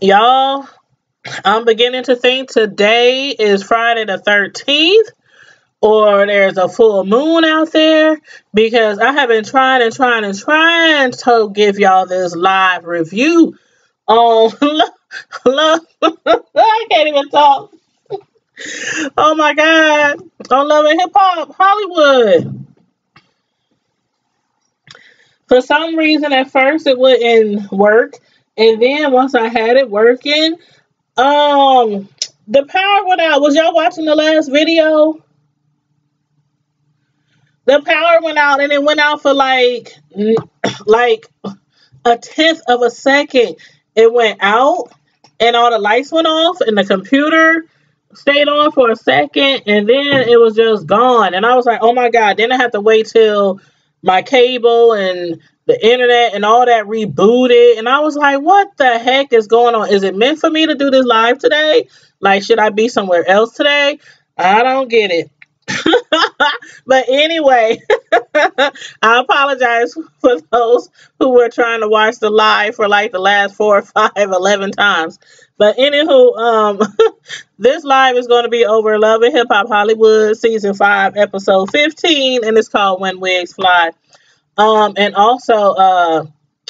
Y'all, I'm beginning to think today is Friday the 13th, or there's a full moon out there, because I have been trying to give y'all this live review on love. I can't even talk. Oh my God. On Love and Hip Hop Hollywood. For some reason, at first it wouldn't work. And then once I had it working, the power went out. Was y'all watching the last video? The power went out, and it went out for like a tenth of a second. It went out and all the lights went off and the computer stayed on for a second and then it was just gone. And I was like, oh my God. Then I had to wait till my cable and the internet and all that rebooted. And I was like, what the heck is going on? Is it meant for me to do this live today? Like, should I be somewhere else today? I don't get it. But anyway, I apologize for those who were trying to watch the live for like the last 4, 5, 11 times. But anywho, this live is going to be over Love and Hip Hop Hollywood season 5, episode 15, and it's called When Wigs Fly. And also,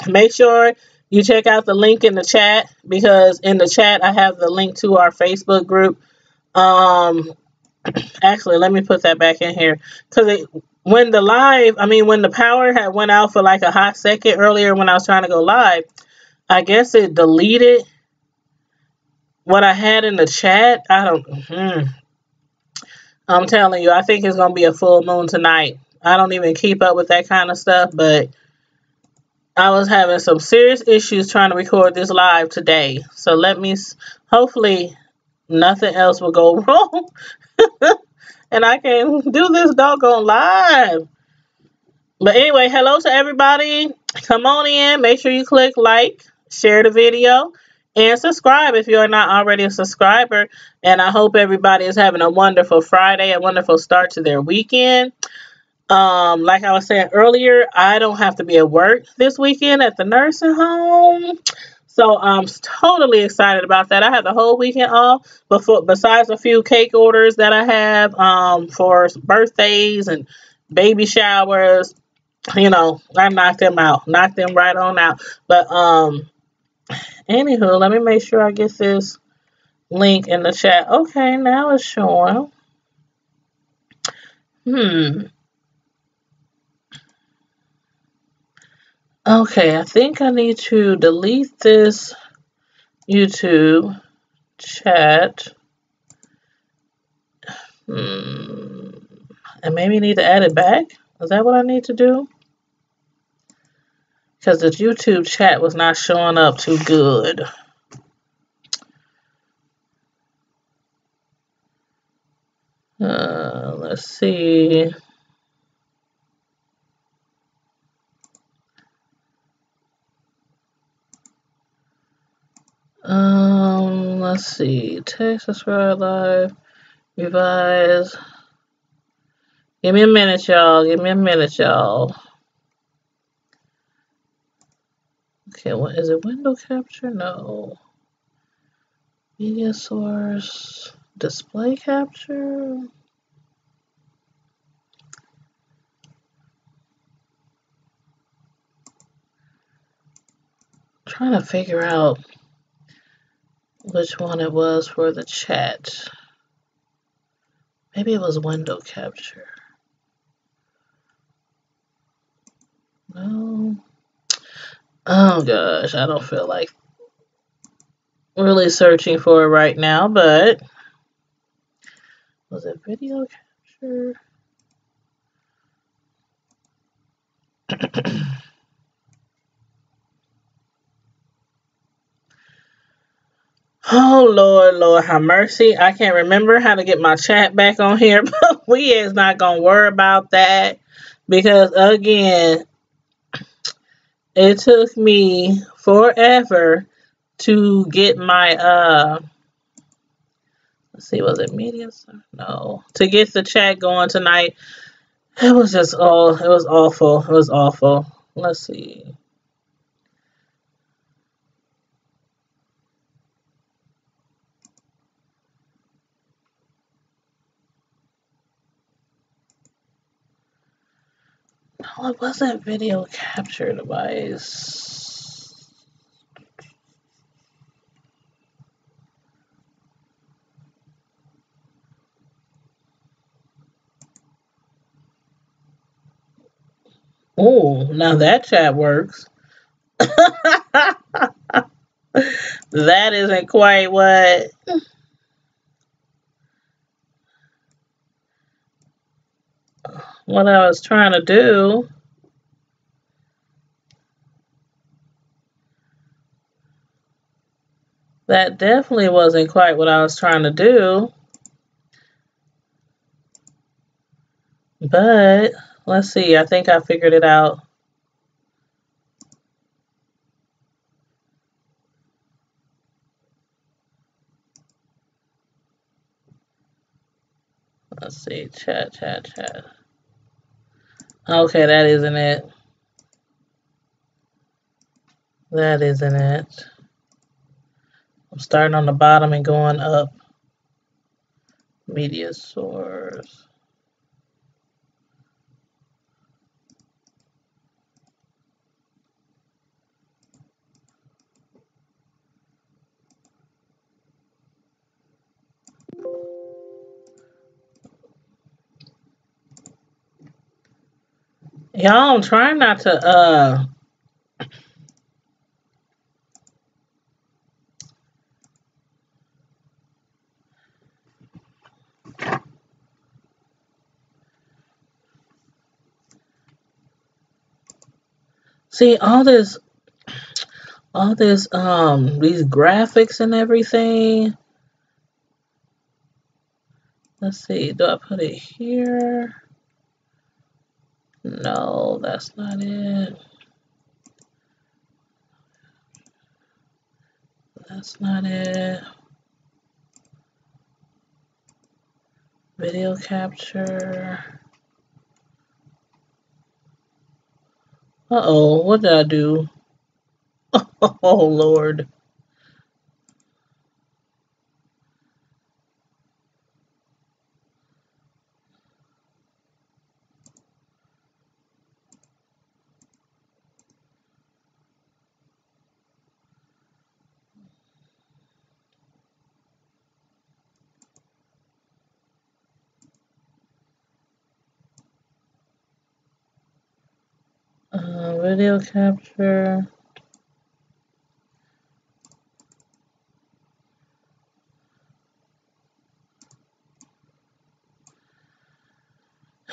make sure you check out the link in the chat, because in the chat I have the link to our Facebook group. Actually, let me put that back in here, because when the power had went out for like a hot second earlier when I was trying to go live, I guess it deleted what I had in the chat. I'm telling you, I think it's gonna be a full moon tonight. I don't even keep up with that kind of stuff, but I was having some serious issues trying to record this live today. So hopefully nothing else will go wrong. And I can do this doggone live. But anyway, hello to everybody. Come on in. Make sure you click like, share the video, and subscribe if you're not already a subscriber. And I hope everybody is having a wonderful Friday, a wonderful start to their weekend. Like I was saying earlier, I don't have to be at work this weekend at the nursing home. So I'm totally excited about that. I have the whole weekend off, besides a few cake orders that I have for birthdays and baby showers. I knocked them right on out. But anywho, let me make sure I get this link in the chat. Okay, now it's showing. Okay, I think I need to delete this YouTube chat. And maybe need to add it back. Is that what I need to do? Because the YouTube chat was not showing up too good. Let's see. Let's see. Text, subscribe, live, revise. Give me a minute, y'all. Okay, what is it? Window capture? No. Media source. Display capture? I'm trying to figure out which one it was for the chat. Maybe it was window capture. No. Oh gosh, I don't feel like really searching for it right now, but was it video capture? Oh, Lord have mercy. I can't remember how to get my chat back on here, but we is not going to worry about that, because, again, it took me forever to get my, let's see, was it media? No. To get the chat going tonight. It was awful. It was awful. Let's see. No, it wasn't video capture device. Oh, now that chat works. That isn't quite what I was trying to do. That definitely wasn't quite what I was trying to do. But let's see, I think I figured it out. Let's see, chat. Okay, that isn't it. That isn't it. I'm starting on the bottom and going up. Media source. Y'all, I'm trying not to see all this these graphics and everything. Let's see, do I put it here? No, that's not it. That's not it. Video capture. Uh-oh, what did I do? Oh, Lord. Video capture.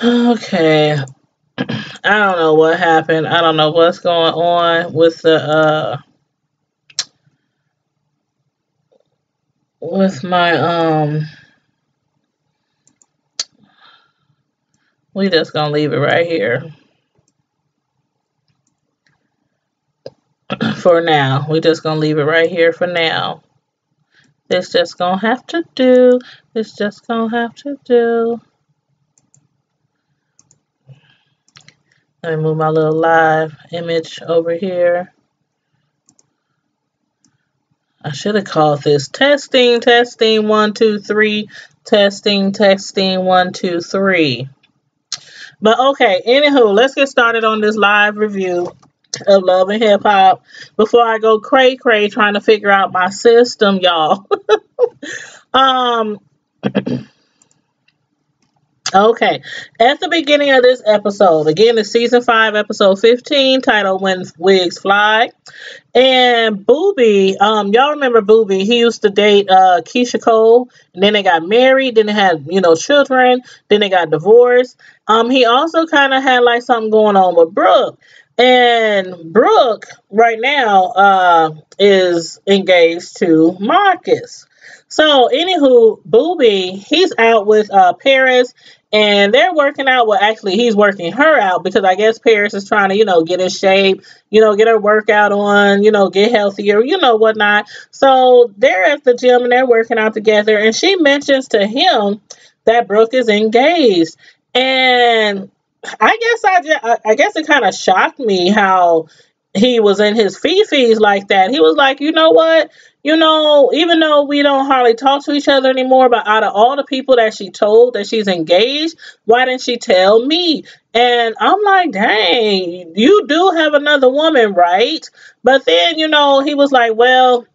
Okay. I don't know what happened. I don't know what's going on with the with my we just gonna leave it right here. For now. We just gonna leave it right here for now. It's just gonna have to do. It's just gonna have to do. Let me move my little live image over here. I should have called this testing 1 2 3 testing 1 2 3. But okay, anywho, let's get started on this live review of Love and Hip Hop before I go cray trying to figure out my system, y'all. Okay, at the beginning of this episode, again, it's season 5, episode 15, titled When Wigs Fly. And Booby, y'all remember Booby? He used to date Keisha Cole, and then they got married, then they had, children, then they got divorced. He also kind of had like something going on with Brooke. And Brooke right now is engaged to Marcus. So, anywho, Booby, he's out with Paris, and they're working out. Well, actually, he's working her out because I guess Paris is trying to, get in shape, get her workout on, get healthier, whatnot. So they're at the gym and they're working out together. And she mentions to him that Brooke is engaged. And I guess it kind of shocked me how he was in his fee-fees like that. He was like, you know what? Even though we don't hardly talk to each other anymore, but out of all the people that she told that she's engaged, why didn't she tell me? And I'm like, dang, you do have another woman, right? But then, he was like, well,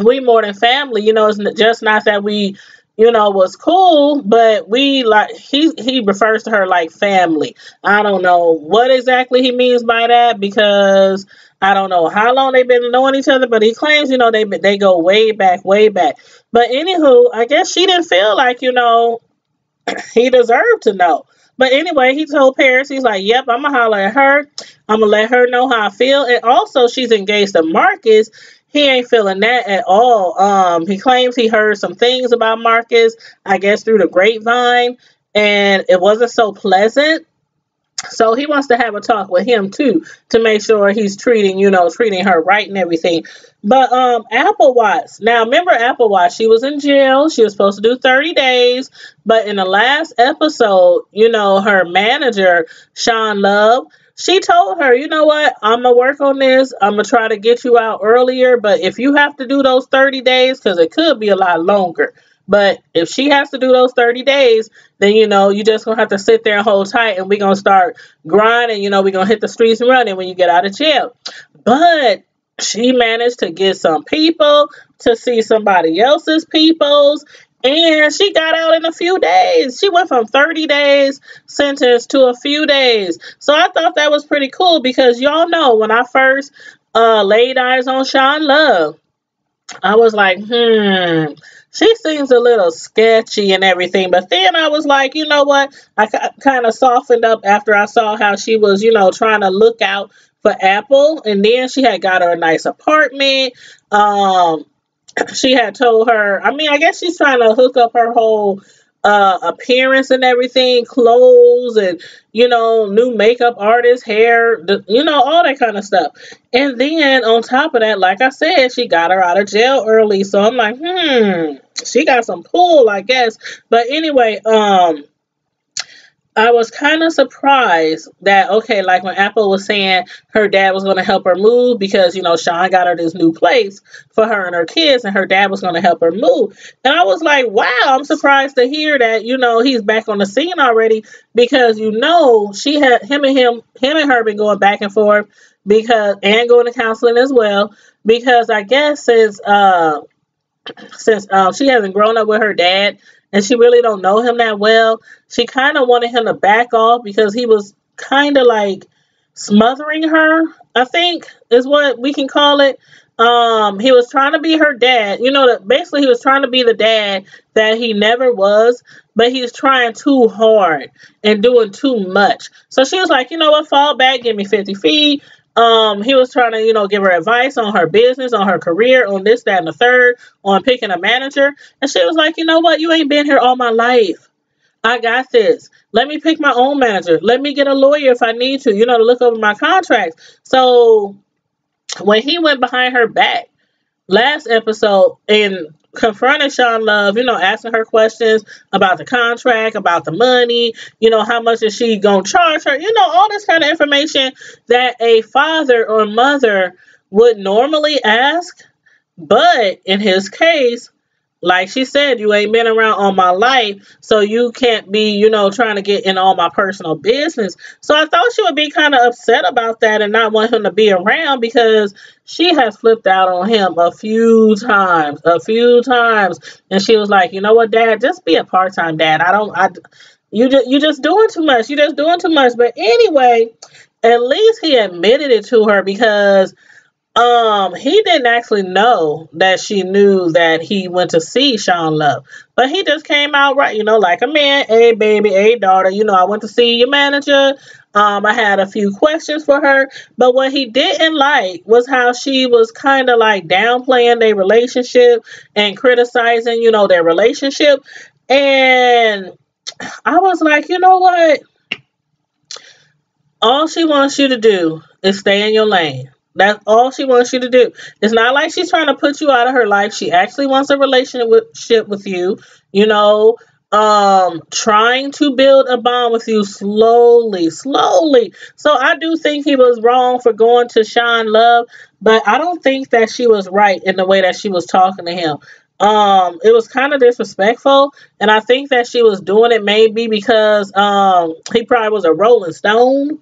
we more than family. It's just not that we, was cool, but we like he refers to her like family. I don't know what exactly he means by that because I don't know how long they've been knowing each other, but he claims, they go way back, way back. But anywho, I guess she didn't feel like, he deserved to know. But anyway, he told Paris, he's like, yep, I'm going to holler at her. I'm going to let her know how I feel. And also, she's engaged to Marcus. He ain't feeling that at all. He claims he heard some things about Marcus, I guess through the grapevine, and it wasn't so pleasant. So he wants to have a talk with him too to make sure he's treating her right and everything. But Apple Watts. Now remember Apple Watts, she was in jail. She was supposed to do 30 days. But in the last episode, her manager, Sean Love, she told her, you know what, I'm going to work on this. I'm going to try to get you out earlier. But if you have to do those 30 days, because it could be a lot longer. But if she has to do those 30 days, then, you just going to have to sit there and hold tight. And we're going to start grinding. We're going to hit the streets running when you get out of jail. But she managed to get some people to see somebody else's peoples. And she got out in a few days. She went from 30 days sentence to a few days. So I thought that was pretty cool because y'all know when I first laid eyes on Sean Love, I was like, she seems a little sketchy and everything. But then I was like, you know what? I kind of softened up after I saw how she was, trying to look out for Apple. And then she had got her a nice apartment. She had told her, I guess she's trying to hook up her whole appearance and everything, clothes and, new makeup artist, hair, all that kind of stuff. And then on top of that, like I said, she got her out of jail early. So I'm like, she got some pull, I guess. But anyway, I was kind of surprised that, okay, like when Apple was saying her dad was going to help her move because, Sean got her this new place for her and her kids and her dad was going to help her move. And I was like, wow, I'm surprised to hear that, he's back on the scene already because, she had him and her been going back and forth and going to counseling as well because I guess since she hasn't grown up with her dad and she really don't know him that well, she kind of wanted him to back off because he was kind of like smothering her, I think is what we can call it. He was trying to be her dad, basically he was trying to be the dad that he never was, but he's trying too hard and doing too much. So she was like, you know what, fall back, give me 50 feet. He was trying to, give her advice on her business, on her career, on this, that, and the third, on picking a manager. And she was like, you know what? You ain't been here all my life. I got this. Let me pick my own manager. Let me get a lawyer if I need to, to look over my contracts. So when he went behind her back last episode and confronted Sean Love, asking her questions about the contract, about the money, how much is she going to charge her, all this kind of information that a father or mother would normally ask. But in his case, like she said, you ain't been around all my life, so you can't be, trying to get in all my personal business. So I thought she would be kind of upset about that and not want him to be around because she has flipped out on him a few times. And she was like, you know what, Dad, just be a part-time dad. You just doing too much. You just doing too much. But anyway, at least he admitted it to her because he didn't actually know that she knew that he went to see Sean Love. But he just came out right, like a man. Hey, baby. Hey, daughter. I went to see your manager. I had a few questions for her. But what he didn't like was how she was kind of like downplaying their relationship and criticizing, their relationship. And I was like, you know what? All she wants you to do is stay in your lane. That's all she wants you to do. It's not like she's trying to put you out of her life. She actually wants a relationship with you. trying to build a bond with you slowly. So I do think he was wrong for going to Sean Love, but I don't think that she was right in the way that she was talking to him. It was kind of disrespectful, and I think that she was doing it maybe because he probably was a Rolling Stone.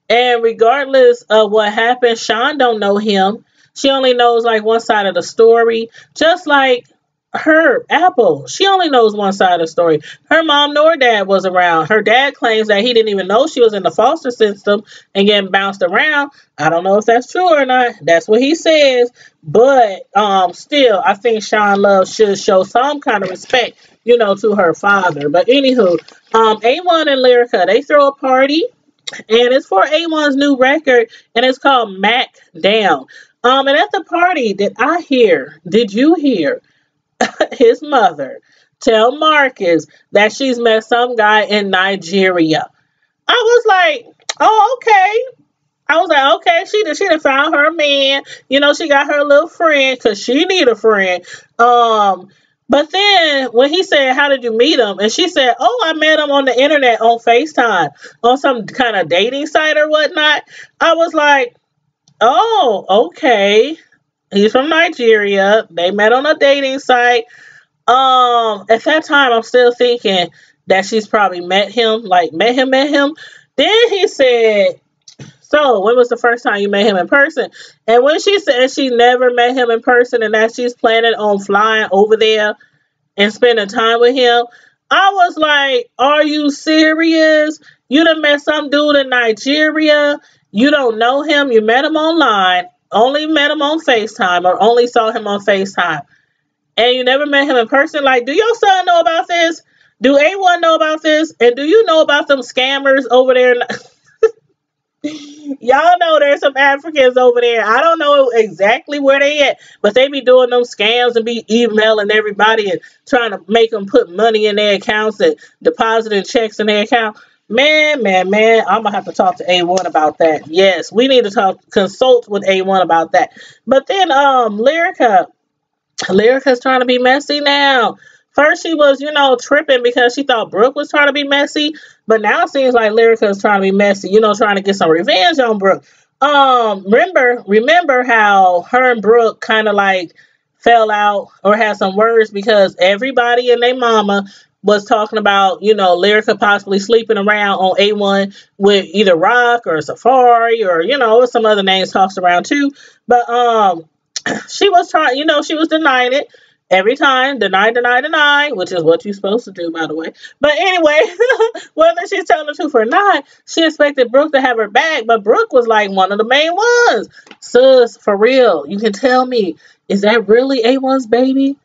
And regardless of what happened, Sean don't know him. She only knows like one side of the story. Just like her, Apple. She only knows one side of the story. Her mom nor dad was around. Her dad claims that he didn't even know she was in the foster system and getting bounced around. I don't know if that's true or not. That's what he says. But still, I think Sean Love should show some kind of respect, to her father. But anywho, A1 and Lyrica, they throw a party. And it's for A1's new record, and it's called Mac Down. And at the party, did you hear his mother tell Marcus that she's met some guy in Nigeria? I was like, oh, okay. I was like, okay, she done found her man. She got her little friend because she need a friend. But then when he said, how did you meet him? And she said, oh, I met him on the internet on FaceTime, on some kind of dating site or whatnot. I was like, oh, okay. He's from Nigeria. They met on a dating site. At that time, I'm still thinking that she's probably met him. Then he said, so when was the first time you met him in person? And when she said she never met him in person and that she's planning on flying over there and spending time with him, I was like, are you serious? You done met some dude in Nigeria. You don't know him. You met him online, only met him on FaceTime or only saw him on FaceTime. And you never met him in person. Like, do your son know about this? Do A1 know about this? And do you know about them scammers over there? Y'all know there's some Africans over there. I don't know exactly where they at, but they be doing them scams and be emailing everybody and trying to make them put money in their accounts and depositing checks in their account. Man, I'm gonna have to talk to A1 about that. Yes, we need to consult with A1 about that. But then Lyrica's trying to be messy now. First, she was, tripping because she thought Brooke was trying to be messy. But now it seems like Lyrica is trying to be messy, trying to get some revenge on Brooke. Remember how her and Brooke kind of like fell out or had some words because everybody and their mama was talking about, Lyrica possibly sleeping around on A1 with either Rock or Safari or, some other names tossed around too. But she was trying, she was denying it. Every time, deny, which is what you're supposed to do, by the way. But anyway, whether she's telling the truth or not, she expected Brooke to have her back, but Brooke was like one of the main ones. Sis, for real, you can tell me, is that really A1's baby?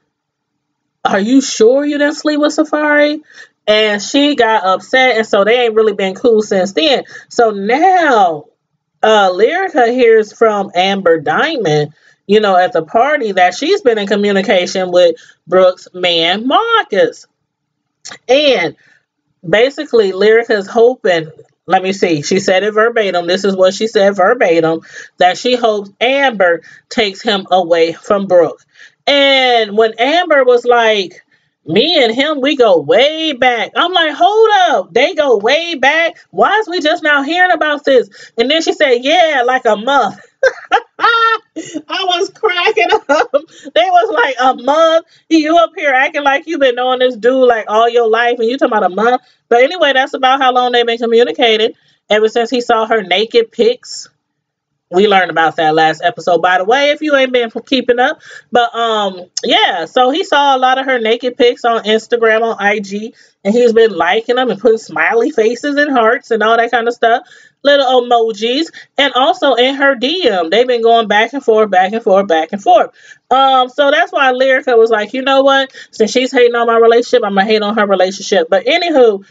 Are you sure you didn't sleep with Safari? And she got upset, and so they ain't really been cool since then. So now, Lyrica hears from Amber Diamond, at the party that she's been in communication with Brooke's man, Marcus. And basically, Lyrica's hoping, let me see, she said it verbatim. This is what she said verbatim, that she hopes Amber takes him away from Brooke. And when Amber was like, me and him, we go way back. I'm like, hold up. They go way back? Why is we just now hearing about this? And then she said, yeah, like a month. I was cracking up. They was like, a month? You up here acting like you've been knowing this dude like all your life and you talking about a month? But anyway, that's about how long they've been communicating. Ever since he saw her naked pics. We learned about that last episode, by the way, if you ain't been keeping up. But yeah, so he saw a lot of her naked pics on Instagram, on IG, and he's been liking them and putting smiley faces and hearts and all that kind of stuff, little emojis, and also in her DM, they've been going back and forth. So that's why Lyrica was like, you know what? Since she's hating on my relationship, I'm gonna hate on her relationship. But anywho,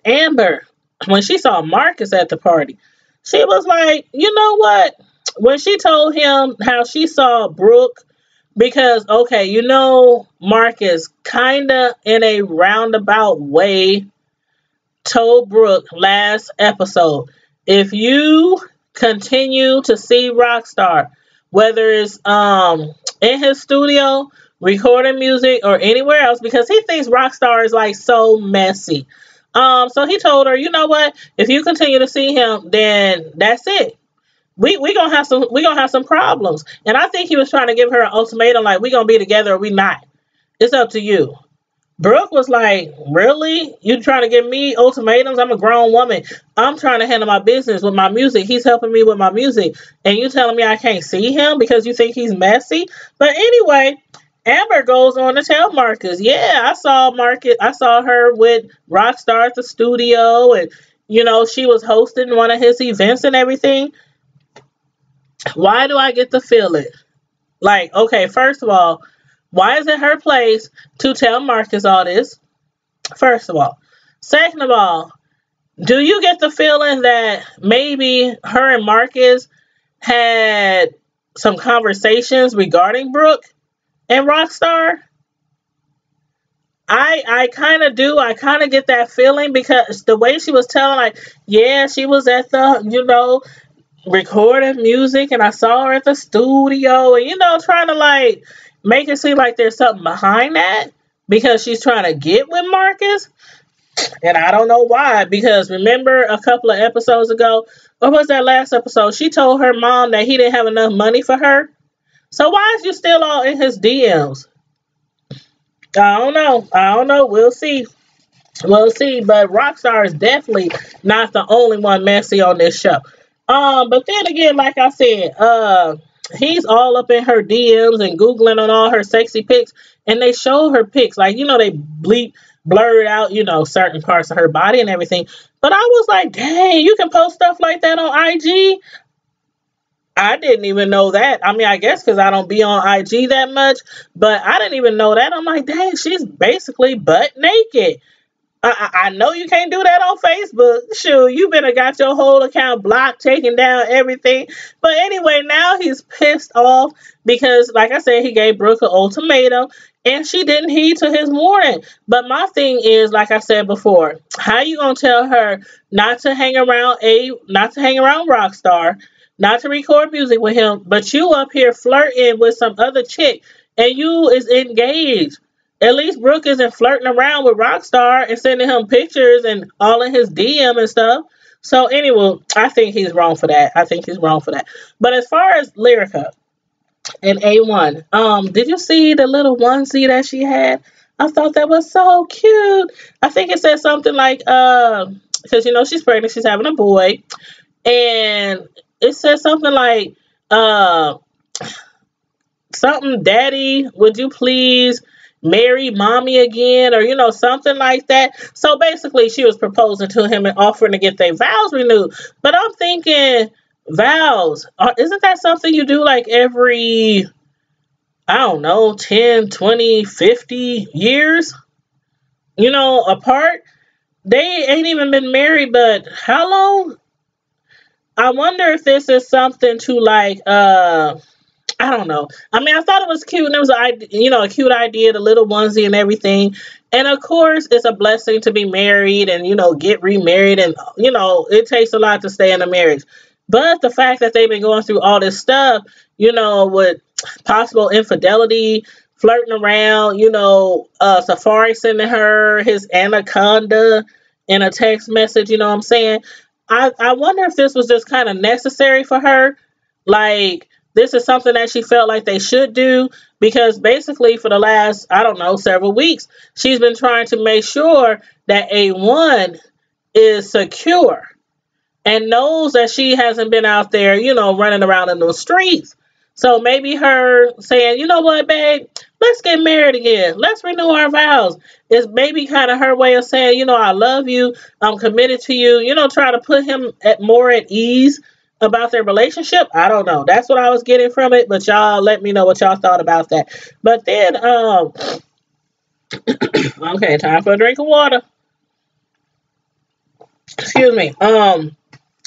Amber, when she saw Marcus at the party, she was like, you know what? When she told him how she saw Brooke, because, okay, Marcus kind of in a roundabout way told Brooke last episode, if you continue to see Rockstar, whether it's in his studio, recording music or anywhere else because he thinks Rockstar is like so messy. So he told her, you know what? If you continue to see him, then that's it. We gonna have some problems. And I think he was trying to give her an ultimatum, like we gonna be together or we not. It's up to you. Brooke was like, really? You trying to give me ultimatums? I'm a grown woman. I'm trying to handle my business with my music. He's helping me with my music. And you telling me I can't see him because you think he's messy? But anyway, Amber goes on to tell Marcus, yeah, I saw her with Rockstar at the studio and she was hosting one of his events and everything. Why do I get the feeling? Like, okay, first of all, why is it her place to tell Marcus all this? First of all. Second of all, do you get the feeling that maybe her and Marcus had some conversations regarding Brooke and Rockstar? I kind of do. I kind of get that feeling because the way she was telling, like, yeah, she was at the, recording music and I saw her at the studio and trying to like make it seem like there's something behind that because she's trying to get with Marcus. And I don't know why, because remember a couple of episodes ago, or was that last episode, she told her mom that he didn't have enough money for her. So why is you still all in his DMs? I don't know. We'll see. We'll see. But Rockstar is definitely not the only one messy on this show. But then again, like I said, he's all up in her DMs and Googling on all her sexy pics, and they show her pics. Like, they blurred out, certain parts of her body and everything. But I was like, dang, you can post stuff like that on IG? I didn't even know that. I mean, I guess because I don't be on IG that much, but I didn't even know that. I'm like, dang, she's basically butt naked. I know you can't do that on Facebook. Sure, you better got your whole account blocked, taken down, everything. But anyway, now he's pissed off because, like I said, he gave Brooke an ultimatum and she didn't heed to his warning. But my thing is, like I said before, how you gonna tell her not to hang around Rockstar, not to record music with him, but you up here flirting with some other chick and you is engaged? At least Brooke isn't flirting around with Rockstar and sending him pictures and all in his DM and stuff. So anyway, I think he's wrong for that. But as far as Lyrica and A1, did you see the little onesie that she had? I thought that was so cute. I think it said something like, because she's pregnant, she's having a boy, and it said something like, something, daddy, would you please marry mommy again, or something like that. So basically she was proposing to him and offering to get their vows renewed. But I'm thinking, vows, isn't that something you do like every, I don't know, 10, 20, 50 years, apart? They ain't even been married but how long? I wonder if this is something to like I don't know. I mean, I thought it was cute, and it was a cute idea, the little onesie and everything. And of course, it's a blessing to be married and get remarried, and it takes a lot to stay in a marriage. But the fact that they've been going through all this stuff, with possible infidelity, flirting around, Safari sending her his anaconda in a text message, you know what I'm saying? I wonder if this was just kind of necessary for her, like. This is something that she felt like they should do because basically for the last, I don't know, several weeks, she's been trying to make sure that A1 is secure and knows that she hasn't been out there, running around in the streets. So maybe her saying, you know what, babe, let's get married again. Let's renew our vows. Is maybe kind of her way of saying, I love you. I'm committed to you. Try to put him more at ease about their relationship. I don't know. That's what I was getting from it, but y'all let me know what y'all thought about that. But then okay, time for a drink of water. Excuse me.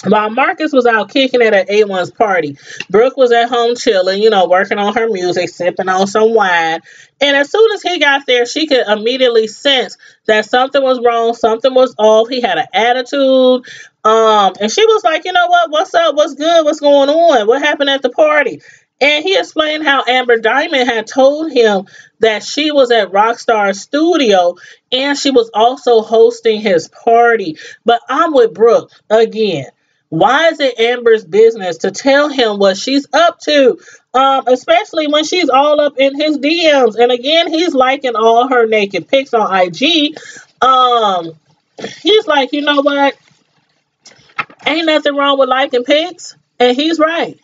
While Marcus was out kicking it at A1's party, Brooke was at home chilling, working on her music, sipping on some wine. And as soon as he got there, she could immediately sense that something was wrong, something was off. He had an attitude. And she was like, you know what? What's up? What's good? What's going on? What happened at the party? And he explained how Amber Diamond had told him that she was at Rockstar's studio and she was also hosting his party. But I'm with Brooke again. Why is it Amber's business to tell him what she's up to? Especially when she's all up in his DMs. And again, he's liking all her naked pics on IG. He's like, you know what? Ain't nothing wrong with liking pics. And he's right.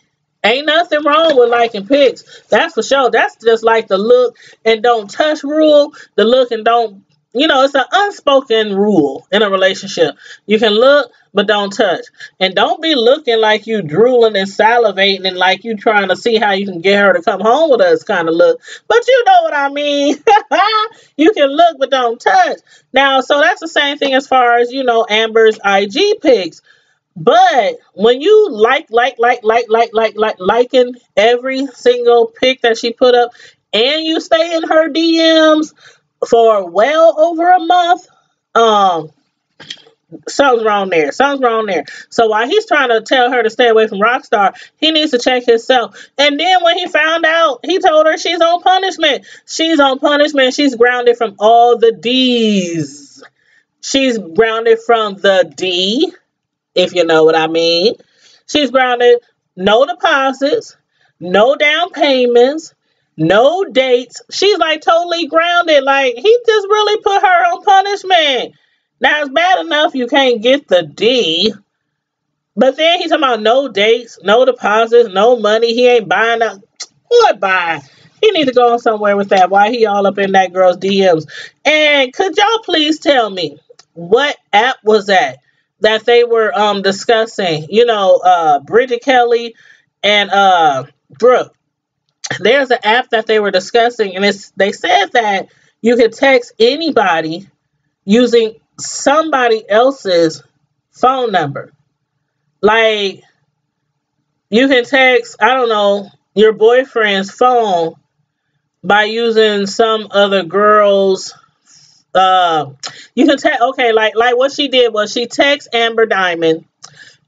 Ain't nothing wrong with liking pics. That's for sure. That's just like the look and don't touch rule. The look and don't, it's an unspoken rule in a relationship. You can look, but don't touch. And don't be looking like you drooling and salivating and like you trying to see how you can get her to come home with us kind of look. But you know what I mean. You can look, but don't touch. Now, so that's the same thing as far as, Amber's IG pics. But when you liking every single pic that she put up and you stay in her DMs for well over a month, something's wrong there. Something's wrong there. So while he's trying to tell her to stay away from Rockstar, he needs to check himself. And then when he found out, he told her she's on punishment. She's on punishment. She's grounded from all the D's. She's grounded from the D, if you know what I mean. She's grounded, no deposits, no down payments, no dates. She's like totally grounded. Like, he just really put her on punishment. Now, it's bad enough you can't get the D, but then he's talking about no dates, no deposits, no money. He ain't buying up. What buy? He need to go on somewhere with that. Why he all up in that girl's DMs? And could y'all please tell me what app was that they were discussing? Bridget Kelly and Brooke. There's an app that they were discussing, and they said that you could text anybody using somebody else's phone number. Like, you can text, I don't know, your boyfriend's phone by using some other girl's. You can text, okay, like what she did was she texted Amber Diamond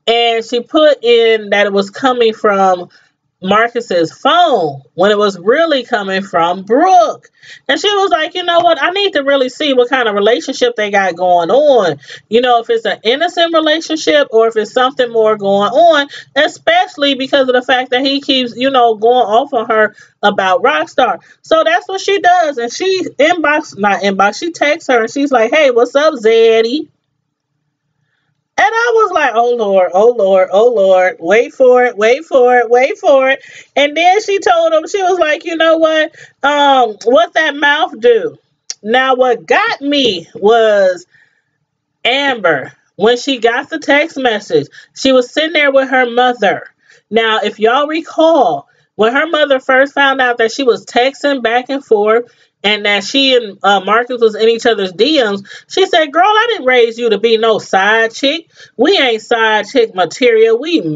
and she put in that it was coming from Marcus's phone when it was really coming from Brooke. And she was like, you know what? I need to really see what kind of relationship they got going on. If it's an innocent relationship or if it's something more going on, especially because of the fact that he keeps, going off on her about Rockstar. So that's what she does. And she she texts her and she's like, hey, what's up, Zaddy? And I was like, oh, Lord, oh, Lord, oh, Lord, wait for it, wait for it, wait for it. And then she told him, she was like, you know what that mouth do? Now, what got me was Amber, when she got the text message, she was sitting there with her mother. Now, if y'all recall, when her mother first found out that she was texting back and forth, and that she and Marcus was in each other's DMs, she said, girl, I didn't raise you to be no side chick. We ain't side chick material. We the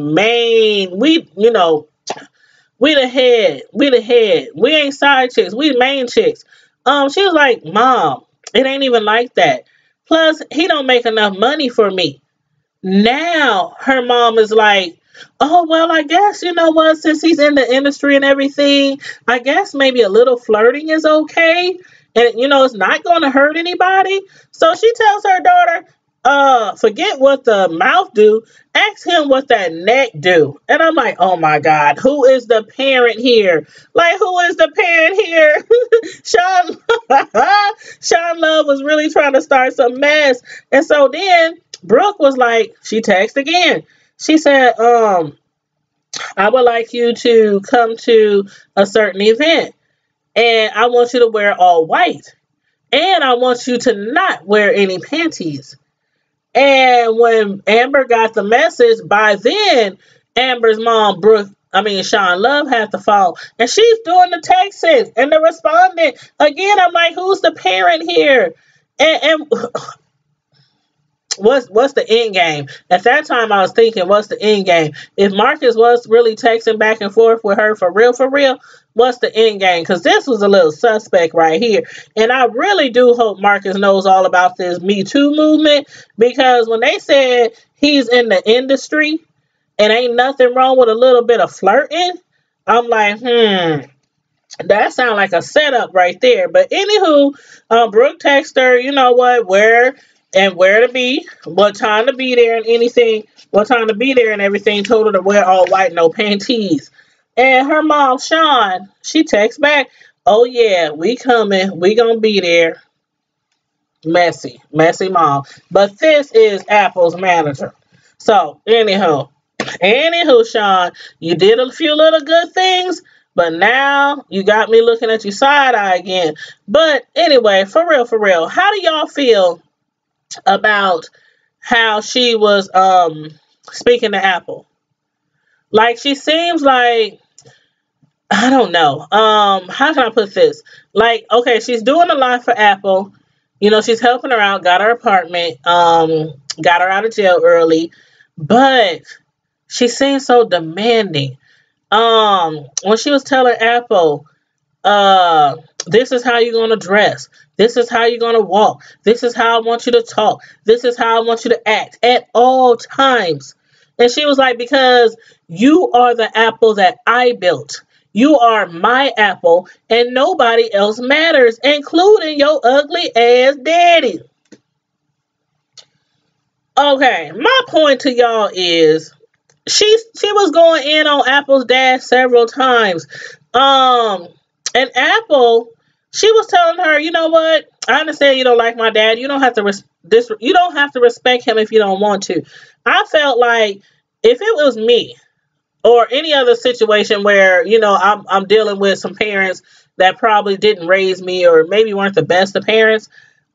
head. We the head. We ain't side chicks. We main chicks. She was like, Mom, it ain't even like that. Plus, he don't make enough money for me. Now, her mom is like, oh, well, I guess, since he's in the industry and everything, I guess maybe a little flirting is okay. And, it's not going to hurt anybody. So she tells her daughter, forget what the mouth do. Ask him what that neck do. And I'm like, oh, my God, who is the parent here? Like, who is the parent here? Sean Love was really trying to start some mess. And so then Brooke was like, she texted again. She said, I would like you to come to a certain event. And I want you to wear all white. And I want you to not wear any panties. And when Amber got the message, by then, Amber's mom, Sean Love, had the phone. And she's doing the texting and the responding. Again, I'm like, who's the parent here? And what's the end game? At that time, I was thinking, what's the end game? If Marcus was really texting back and forth with her for real, what's the end game? Because this was a little suspect right here. And I really do hope Marcus knows all about this Me Too movement, because when they said he's in the industry and ain't nothing wrong with a little bit of flirting, I'm like, that sounds like a setup right there. But anywho, Brooke texted her, you know what, where to be, what time to be there, and anything, what time to be there, and everything. Told her to wear all white, no panties. And her mom, Sean, she texts back, "Oh yeah, we coming, we gonna be there." Messy mom. But this is Apple's manager. So anywho, Sean, you did a few little good things, but now you got me looking at you side eye again. But anyway, for real, how do y'all feel about how she was speaking to Apple? Like, she seems like, I don't know. How can I put this? Like, okay, she's doing a lot for Apple. You know, she's helping her out, got her apartment, got her out of jail early, but she seems so demanding. When she was telling Apple, uh, this is how you're gonna dress, this is how you're gonna walk, this is how I want you to talk, this is how I want you to act at all times. And she was like, because you are the Apple that I built. You are my Apple, and nobody else matters, including your ugly ass daddy. Okay, my point to y'all is she was going in on Apple's dad several times. And Apple, she was telling her, you know what? I understand you don't like my dad. You don't have to you don't have to respect him if you don't want to. I felt like if it was me or any other situation where, you know, I'm dealing with some parents that probably didn't raise me or maybe weren't the best of parents,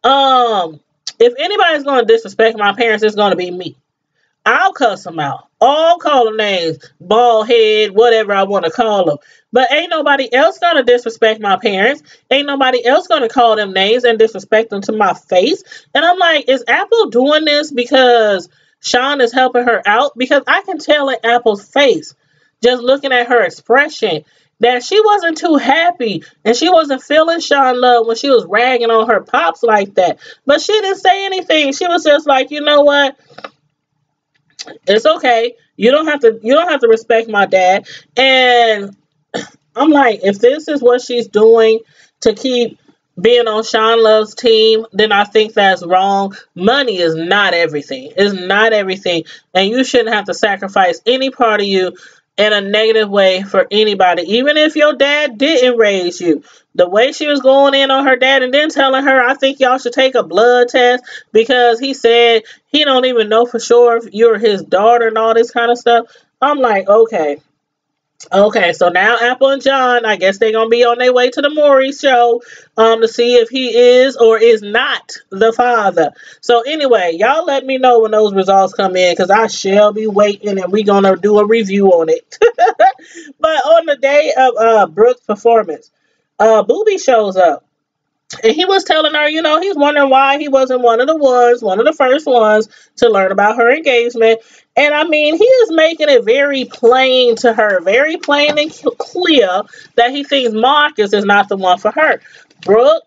if anybody's going to disrespect my parents, it's going to be me. I'll cuss them out. I'll call them names, bald head, whatever I want to call them. But ain't nobody else going to disrespect my parents. Ain't nobody else going to call them names and disrespect them to my face. And I'm like, is Apple doing this because Sean is helping her out? Because I can tell in Apple's face, just looking at her expression, that she wasn't too happy and she wasn't feeling Sean love when she was ragging on her pops like that. But she didn't say anything. She was just like, you know what? It's okay. You don't have to respect my dad. And I'm like, if this is what she's doing to keep being on Sean Love's team, then I think that's wrong. Money is not everything. It's not everything. And you shouldn't have to sacrifice any part of you in a negative way for anybody, even if your dad didn't raise you. The way she was going in on her dad and then telling her, I think y'all should take a blood test because he said he don't even know for sure if you're his daughter and all this kind of stuff. I'm like, okay. Okay, so now Apple and John, I guess they're going to be on their way to the Maury show to see if he is or is not the father. So anyway, y'all let me know when those results come in because I shall be waiting and we're going to do a review on it. But on the day of Brooke's performance, Booby shows up. And he was telling her, you know, he's wondering why he wasn't one of the first ones to learn about her engagement. And I mean, he is making it very plain to her, very plain and clear that he thinks Marcus is not the one for her. Brooke,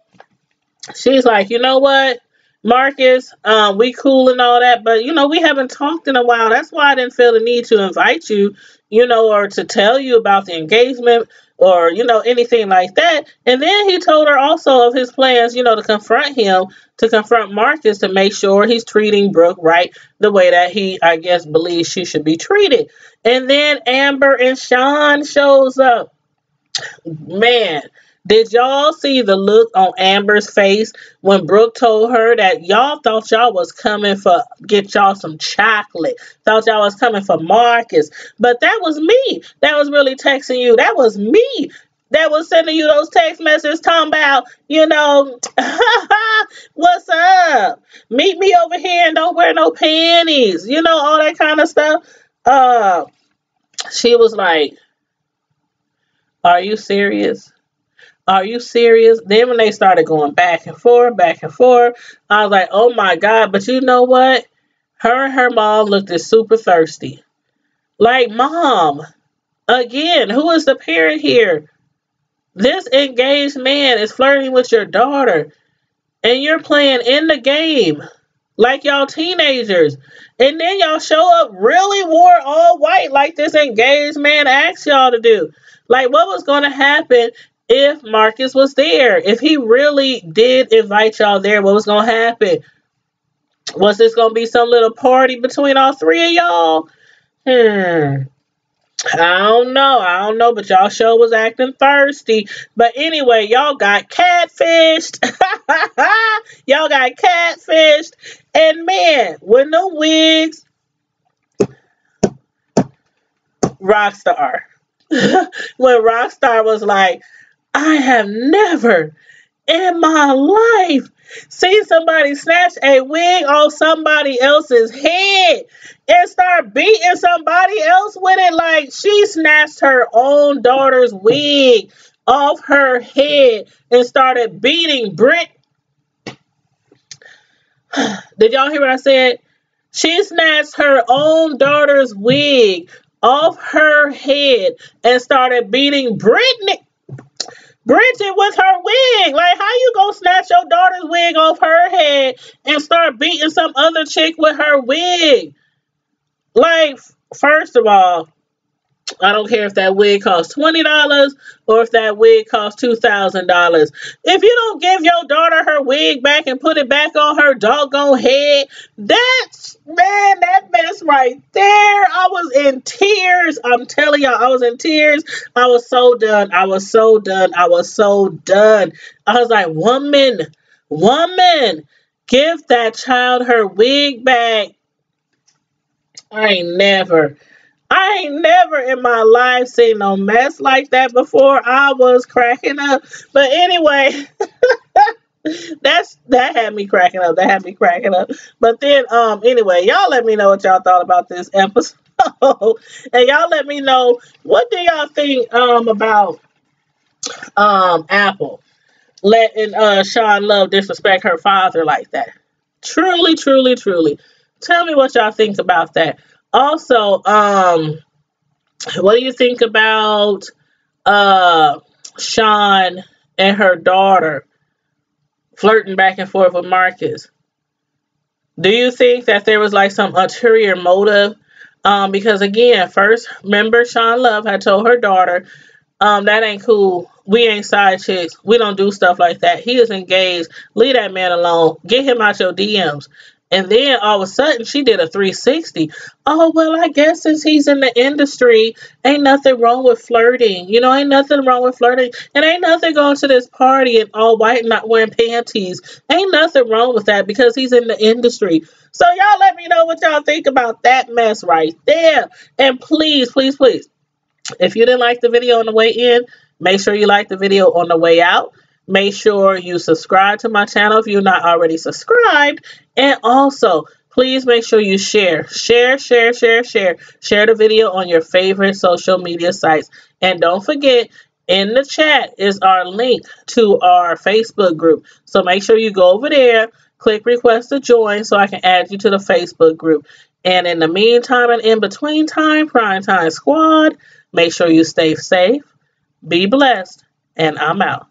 she's like, you know what, Marcus, we cool and all that, but, you know, we haven't talked in a while. That's why I didn't feel the need to invite you, you know, or to tell you about the engagement or, you know, anything like that. And then he told her also of his plans, you know, to confront Marcus to make sure he's treating Brooke right the way that he, I guess, believes she should be treated. And then Amber and Sean shows up. Man, did y'all see the look on Amber's face when Brooke told her that y'all thought y'all was coming for get y'all some chocolate? Thought y'all was coming for Marcus. But that was me. That was really texting you. That was me. That was sending you those text messages talking about, you know, what's up? Meet me over here and don't wear no panties. You know, all that kind of stuff. She was like, are you serious? Are you serious? Then when they started going back and forth, I was like, oh my God. But you know what? Her and her mom looked as super thirsty. Like, Mom, again, who is the parent here? This engaged man is flirting with your daughter. And you're playing in the game. like y'all teenagers. And then y'all show up really wore all white like this engaged man asked y'all to do. Like, what was going to happen if Marcus was there? If he really did invite y'all there, what was going to happen? Was this going to be some little party between all three of y'all? I don't know, but y'all sure was acting thirsty. But anyway, y'all got catfished. Y'all got catfished. And man, when the Wigs, Rockstar, when Rockstar was like, I have never in my life seen somebody snatch a wig off somebody else's head and start beating somebody else with it. Like, she snatched her own daughter's wig off her head and started beating Brit. Did y'all hear what I said? She snatched her own daughter's wig off her head and started beating Britney. Bridget with her wig. Like, how you gonna snatch your daughter's wig off her head and start beating some other chick with her wig? Like, first of all, I don't care if that wig costs $20 or if that wig costs $2,000. If you don't give your daughter her wig back and put it back on her doggone head, that mess right there. I was in tears. I'm telling y'all, I was in tears. I was so done. I was so done. I was so done. I was like, woman, give that child her wig back. I ain't never in my life seen no mess like that before. I was cracking up. But anyway, that had me cracking up. But then, anyway, y'all let me know what y'all thought about this episode. And y'all let me know, what do y'all think about Apple letting Sean Love disrespect her father like that? Truly. Tell me what y'all think about that. Also, what do you think about Sean and her daughter flirting back and forth with Marcus? Do you think that there was like some ulterior motive? Because again, first, remember Sean Love had told her daughter, that ain't cool. We ain't side chicks. We don't do stuff like that. He is engaged. Leave that man alone. Get him out your DMs. And then all of a sudden, she did a 360. Oh, well, I guess since he's in the industry, ain't nothing wrong with flirting. You know, ain't nothing wrong with flirting. And ain't nothing going to this party in all white and not wearing panties. Ain't nothing wrong with that because he's in the industry. So y'all let me know what y'all think about that mess right there. And please, if you didn't like the video on the way in, make sure you like the video on the way out. Make sure you subscribe to my channel if you're not already subscribed. And also, please make sure you share the video on your favorite social media sites. And don't forget, in the chat is our link to our Facebook group. So make sure you go over there, click request to join so I can add you to the Facebook group. And in the meantime and in between time, Prime Time Squad, make sure you stay safe, be blessed, and I'm out.